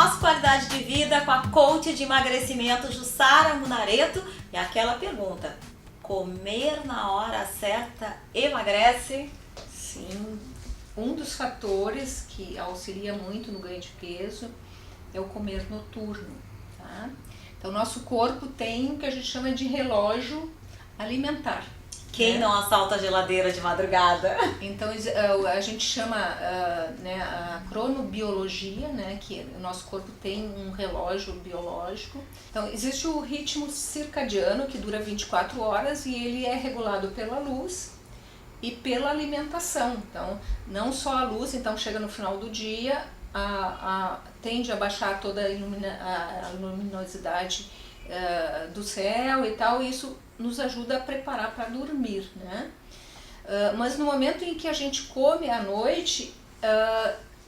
nosso Qualidade de Vida com a coach de emagrecimento Jussara Munareto. E aquela pergunta: comer na hora certa emagrece? Sim, um dos fatores que auxilia muito no ganho de peso é o comer noturno, tá? Então, nosso corpo tem o que a gente chama de relógio alimentar. Quem não assalta a geladeira de madrugada? Então a gente chama a cronobiologia, né, que o nosso corpo tem um relógio biológico. Então existe o ritmo circadiano que dura 24 horas e ele é regulado pela luz e pela alimentação. Então não só a luz, então chega no final do dia, tende a baixar toda a luminosidade do céu e tal, e isso nos ajuda a preparar para dormir, né? Mas no momento em que a gente come à noite,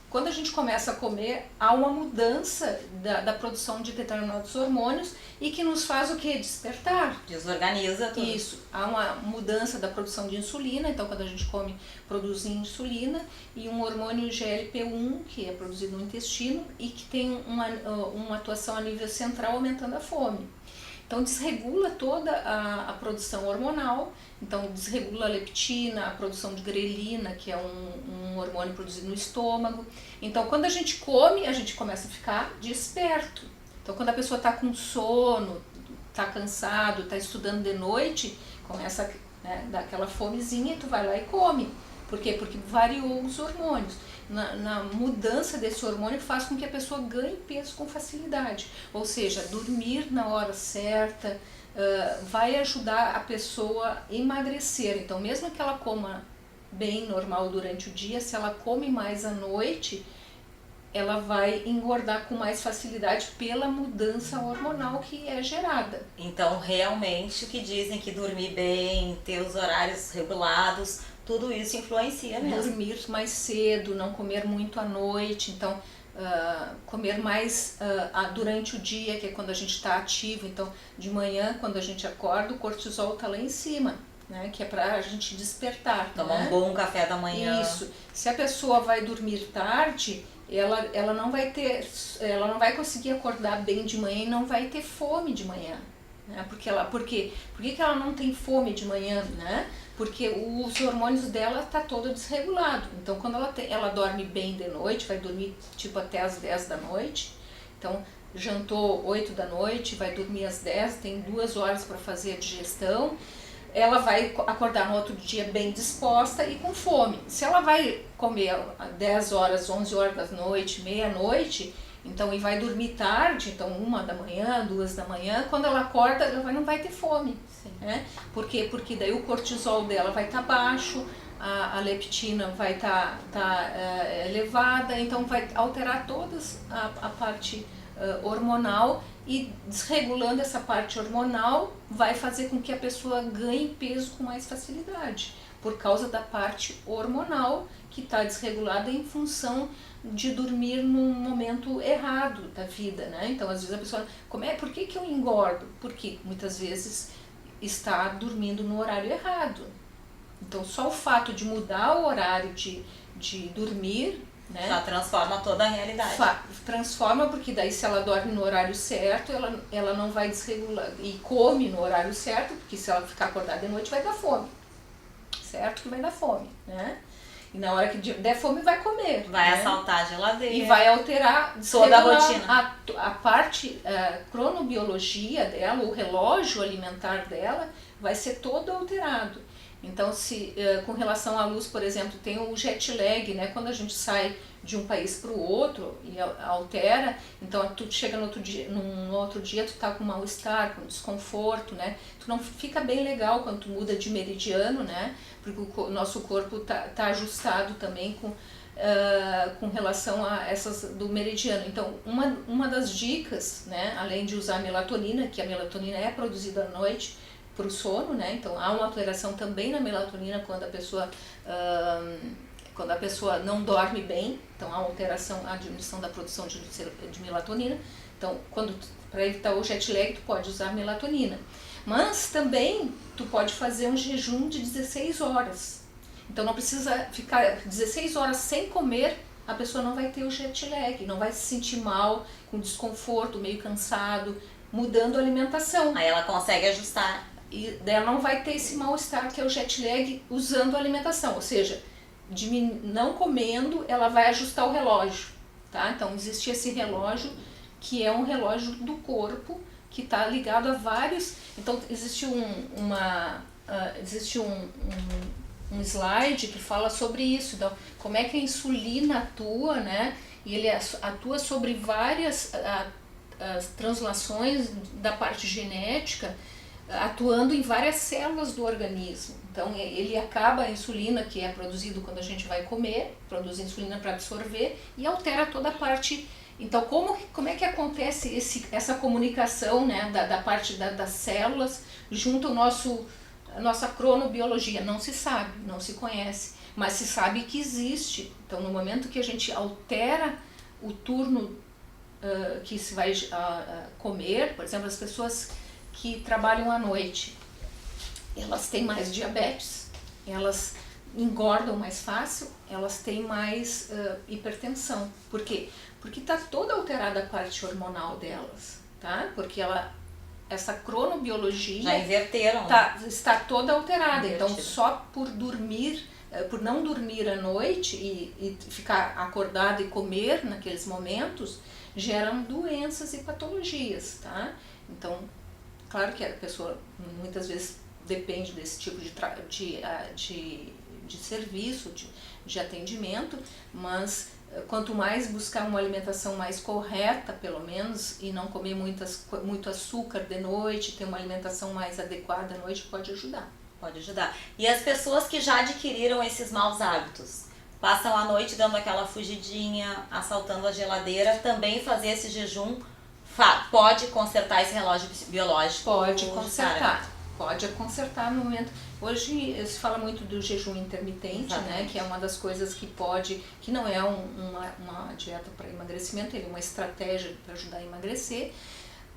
quando a gente começa a comer, há uma mudança da produção de determinados hormônios e que nos faz o quê? Despertar. Desorganiza tudo. Isso, há uma mudança da produção de insulina, então quando a gente come, produz insulina e um hormônio GLP-1, que é produzido no intestino e que tem uma atuação a nível central, aumentando a fome. Então desregula toda a produção hormonal, então desregula a leptina, a produção de grelina, que é um hormônio produzido no estômago. Então quando a gente come, a gente começa a ficar desperto. Então quando a pessoa está com sono, está cansado, está estudando de noite, começa a dar aquela fomezinha e tu vai lá e come. Por quê? Porque variou os hormônios. Na mudança desse hormônio faz com que a pessoa ganhe peso com facilidade. Ou seja, dormir na hora certa vai ajudar a pessoa a emagrecer. Então mesmo que ela coma bem normal durante o dia, se ela come mais à noite, ela vai engordar com mais facilidade pela mudança hormonal que é gerada. Então realmente o que dizem que dormir bem, ter os horários regulados, tudo isso influencia mesmo. Dormir mais cedo, não comer muito à noite, então comer mais durante o dia, que é quando a gente está ativo. Então de manhã, quando a gente acorda, o cortisol está lá em cima, né, que é para a gente despertar. Tomar um bom café da manhã. Isso. Se a pessoa vai dormir tarde, ela não vai conseguir acordar bem de manhã e não vai ter fome de manhã. Né? Por que ela não tem fome de manhã? Né? Porque os hormônios dela tá todo desregulado. Então quando ela dorme bem de noite, vai dormir tipo até as 10 da noite, então jantou 8 da noite, vai dormir às 10, tem 2 horas para fazer a digestão, ela vai acordar no outro dia bem disposta e com fome. Se ela vai comer às 10 horas, 11 horas da noite, meia-noite, então, e vai dormir tarde, então 1 da manhã, 2 da manhã, quando ela acorda, ela não vai ter fome. Né? Por quê? Porque daí o cortisol dela vai estar baixo, a leptina vai estar elevada, então vai alterar toda a parte hormonal, e desregulando essa parte hormonal vai fazer com que a pessoa ganhe peso com mais facilidade, por causa da parte hormonal que está desregulada em função de dormir num momento errado da vida, né? Então às vezes a pessoa, por que eu engordo? Porque muitas vezes está dormindo no horário errado. Então só o fato de mudar o horário de dormir, né, já transforma toda a realidade. Transforma, porque daí se ela dorme no horário certo, ela não vai desregular, e come no horário certo, porque se ela ficar acordada de noite vai dar fome, certo que vai dar fome, né? E na hora que der fome vai comer. Vai, né, assaltar a geladeira. E vai alterar toda a rotina. A parte cronobiologia dela, o relógio alimentar dela, vai ser todo alterado. Então, se com relação à luz, por exemplo, tem o jet lag, né? Quando a gente sai de um país para o outro e altera, então tu chega no outro dia tu tá com mal-estar, com desconforto, né? Tu não fica bem legal quando tu muda de meridiano, né? Porque o nosso corpo tá ajustado também com relação a essas do meridiano. Então, uma das dicas, né? Além de usar melatonina, que a melatonina é produzida à noite para o sono, né? Então há uma alteração também na melatonina quando a pessoa não dorme bem, então há uma alteração, a diminuição da produção de melatonina. Então, para evitar o jet lag, tu pode usar melatonina. Mas também tu pode fazer um jejum de 16 horas. Então não precisa ficar 16 horas sem comer a pessoa não vai ter o jet lag, não vai se sentir mal, com desconforto, meio cansado, mudando a alimentação. Aí ela consegue ajustar. E ela não vai ter esse mal-estar que é o jet lag usando a alimentação, ou seja, não comendo, ela vai ajustar o relógio, tá? Então existe esse relógio que é um relógio do corpo que está ligado a vários. Então existe um slide que fala sobre isso. Então, como é que a insulina atua, né? E ele atua sobre várias as translações da parte genética, atuando em várias células do organismo. Então ele acaba a insulina que é produzido quando a gente vai comer, produz insulina para absorver e altera toda a parte. Então como é que acontece essa comunicação, né, da parte das células junto ao a nossa cronobiologia? Não se sabe, não se conhece, mas se sabe que existe. Então no momento que a gente altera o turno que se vai comer, por exemplo, as pessoas que trabalham à noite, elas têm mais diabetes, elas engordam mais fácil, elas têm mais hipertensão. Por quê? Porque está toda alterada a parte hormonal delas, tá? Porque essa cronobiologia já inverteram, está toda alterada. Invertida. Então só por não dormir à noite e ficar acordado e comer naqueles momentos, geram doenças e patologias, tá? Então, claro que a pessoa muitas vezes depende desse tipo de serviço, de atendimento, mas quanto mais buscar uma alimentação mais correta, pelo menos, e não comer muito açúcar de noite, ter uma alimentação mais adequada à noite, pode ajudar. Pode ajudar. E as pessoas que já adquiriram esses maus hábitos, passam a noite dando aquela fugidinha, assaltando a geladeira, também fazer esse jejum pode consertar esse relógio biológico? Pode consertar no momento. Hoje se fala muito do jejum intermitente, né, que é uma das coisas que não é uma dieta para emagrecimento, ele é uma estratégia para ajudar a emagrecer.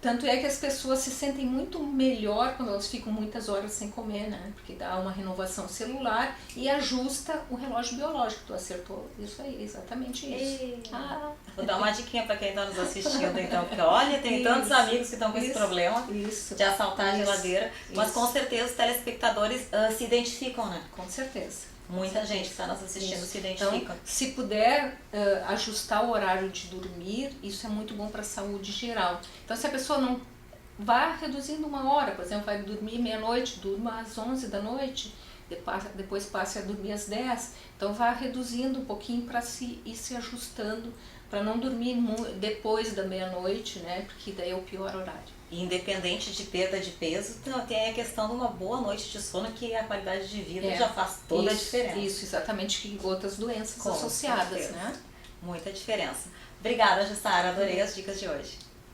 Tanto é que as pessoas se sentem muito melhor quando elas ficam muitas horas sem comer, né? Porque dá uma renovação celular e ajusta o relógio biológico. Tu acertou isso aí, exatamente isso. Vou dar uma diquinha para quem está nos assistindo, então, porque olha, tem tantos amigos que estão com esse problema de assaltar a geladeira, mas com certeza os telespectadores se identificam, né? Com certeza. Muita gente que está nos assistindo se identifica. Então, se puder ajustar o horário de dormir, isso é muito bom para a saúde geral. Então, se a pessoa não vá reduzindo uma hora, por exemplo, vai dormir meia-noite, durma às 11 da noite, depois passe a dormir às 10, então vá reduzindo um pouquinho para ir se ajustando, para não dormir depois da meia-noite, né? Porque daí é o pior horário. Independente de perda de peso, tem a questão de uma boa noite de sono, que a qualidade de vida já faz toda a diferença. Isso, exatamente, que outras doenças associadas, né? Muita diferença. Obrigada, Jussara, adorei as dicas de hoje.